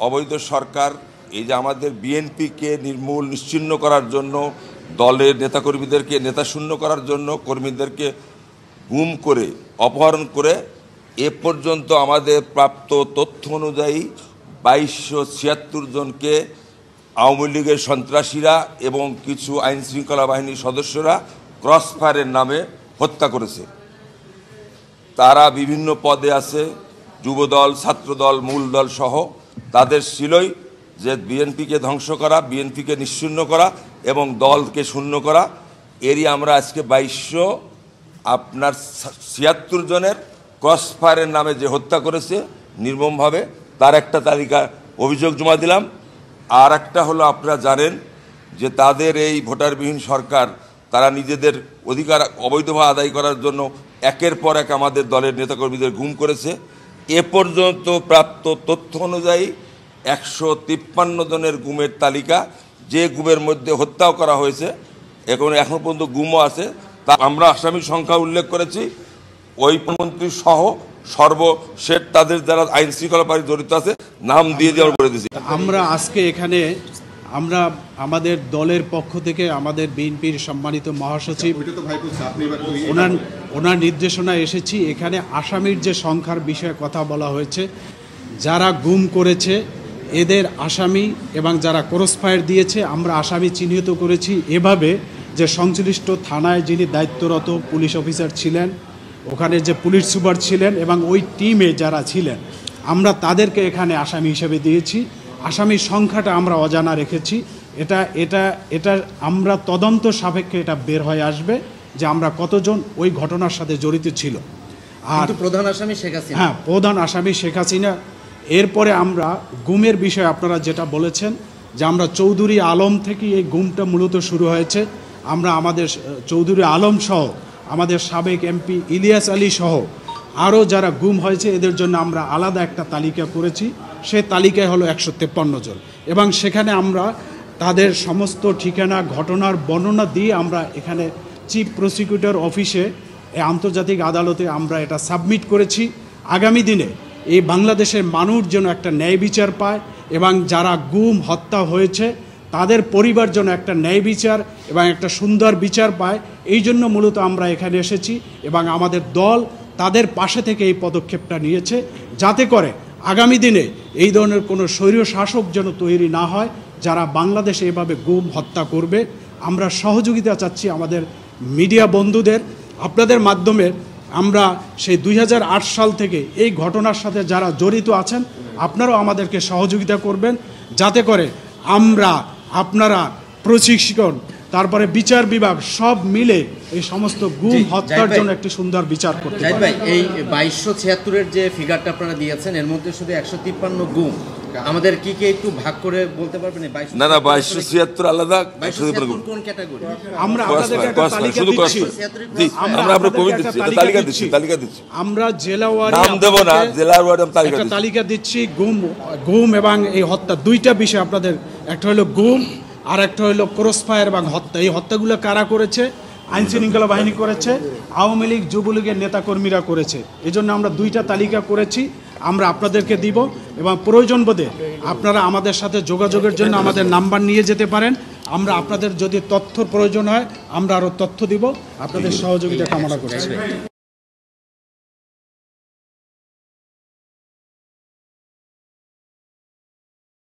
অবৈধ সরকার এই যে আমাদের বিএনপিকে নির্মূল নিশ্চিহ্ন করার জন্য দলের নেতাকর্মীদেরকে নেতাশূন্য করার জন্য কর্মীদেরকে গুম করে অপহরণ করে এ পর্যন্ত আমাদের প্রাপ্ত তথ্য অনুযায়ী 2276 জনকে আওয়ামী লীগের সন্ত্রাসীরা এবং কিছু আইনশৃঙ্খলা বাহিনীর সদস্যরা ক্রসফায়ারের নামে হত্যা করেছে। তারা বিভিন্ন পদে আছে, যুবদল, ছাত্রদল, মূল দল সহ। তাদের ছিলই যে বিএনপিকে ধ্বংস করা, বিএনপিকে নিশ্চিহ্ন করা এবং দলকে শূন্য করা। এরই আমরা আজকে 2276 জনের ক্রসফায়ারের নামে যে হত্যা করেছে নির্মমভাবে, তার একটা তালিকা অভিযোগ জমা দিলাম। আর একটা হলো, আপনারা জানেন যে তাদের এই ভোটারবিহীন সরকার তারা নিজেদের অধিকার অবৈধভাবে আদায় করার জন্য একের পর এক আমাদের দলের নেতাকর্মীদের গুম করেছে। এ পর্যন্ত প্রাপ্ত তথ্য অনুযায়ী 153 জনের গুমের তালিকা, যে গুমের মধ্যে হত্যাও করা হয়েছে, এখন পর্যন্ত গুমও আছে। তা আমরা আসামির সংখ্যা উল্লেখ করেছি, ওই মন্ত্রী সহ সর্বশেষ তাদের যারা আইন শৃঙ্খলা বাহিনী জড়িত আছে নাম দিয়ে দেওয়ার করে দিয়েছি। আমরা আজকে এখানে আমাদের দলের পক্ষ থেকে আমাদের বিএনপির সম্মানিত মহাসচিব ওনার নির্দেশনায় এসেছি। এখানে আসামির যে সংখ্যার বিষয়ে কথা বলা হয়েছে, যারা গুম করেছে এদের আসামি এবং যারা ক্রসফায়ার দিয়েছে আমরা আসামি চিহ্নিত করেছি এভাবে যে সংশ্লিষ্ট থানায় যিনি দায়িত্বরত পুলিশ অফিসার ছিলেন, ওখানে যে পুলিশ সুপার ছিলেন এবং ওই টিমে যারা ছিলেন আমরা তাদেরকে এখানে আসামি হিসেবে দিয়েছি। আসামির সংখ্যাটা আমরা অজানা রেখেছি। এটা আমরা তদন্ত সাপেক্ষে এটা বের হয়ে আসবে যে আমরা কতজন ওই ঘটনার সাথে জড়িত ছিল। আর প্রধান আসামি শেখ হাসিনা, হ্যাঁ, প্রধান আসামি শেখ হাসিনা। এরপরে আমরা গুমের বিষয়ে আপনারা যেটা বলেছেন যে আমরা চৌধুরী আলম থেকে এই গুমটা মূলত শুরু হয়েছে। আমরা আমাদের চৌধুরী আলম সহ আমাদের সাবেক এমপি ইলিয়াস আলী সহ আরও যারা গুম হয়েছে এদের জন্য আমরা আলাদা একটা তালিকা করেছি। সে তালিকায় হলো 153 জন এবং সেখানে আমরা তাদের সমস্ত ঠিকানা ঘটনার বর্ণনা দিয়ে আমরা এখানে চিফ প্রসিকিউটর অফিসে আন্তর্জাতিক আদালতে আমরা এটা সাবমিট করেছি। আগামী দিনে এই বাংলাদেশের মানুষ যেন একটা ন্যায় বিচার পায় এবং যারা গুম হত্যা হয়েছে তাদের পরিবার যেন একটা ন্যায় বিচার এবং একটা সুন্দর বিচার পায়, এই জন্য মূলত আমরা এখানে এসেছি এবং আমাদের দল তাদের পাশে থেকে এই পদক্ষেপটা নিয়েছে, যাতে করে আগামী দিনে এই ধরনের কোনো স্বৈর শাসক যেন তৈরি না হয় যারা বাংলাদেশে এভাবে গুম হত্যা করবে। আমরা সহযোগিতা চাচ্ছি আমাদের মিডিয়া বন্ধুদের, আপনাদের মাধ্যমে আমরা সেই 2008 সাল থেকে এই ঘটনার সাথে যারা জড়িত আছেন আপনারাও আমাদেরকে সহযোগিতা করবেন, যাতে করে আপনারা প্রশিক্ষণ, তারপরে বিচার বিভাগ সব মিলে এই সমস্ত গুম হত্যার জন্য একটি সুন্দর বিচার করতে পারে। ভাই, এই 2276-এর যে ফিগারটা আপনারা দিয়েছেন এর মধ্যে শুধু 153 গুম, আমাদের কি একটু ভাগ করে বলতে পারবেন? না, 2276 আলাদা, কোন ক্যাটাগরি? আমরা আপনাদেরকে একটা তালিকা দিচ্ছি, আমরা জেলাওয়ারি নাম দেব না, জেলাওয়ারি একটা তালিকা দিচ্ছি। গুম এবং এই হত্যা দুইটা বিষয় আপনাদের, একটা হলো গুম আর একটা হলো ক্রসফায়ার এবং হত্যা। এই হত্যাগুলো কারা করেছে? আইনশৃঙ্খলা বাহিনী করেছে, আওয়ামী লীগ যুবলীগের নেতাকর্মীরা করেছে। এই জন্য আমরা দুইটা তালিকা করেছি, আমরা আপনাদেরকে দিব এবং প্রয়োজন বোধে আপনারা আমাদের সাথে যোগাযোগের জন্য আমাদের নাম্বার নিয়ে যেতে পারেন। আমরা আপনাদের যদি তথ্য প্রয়োজন হয় আমরা আরও তথ্য দিব, আপনাদের সহযোগিতা কামনা করছি।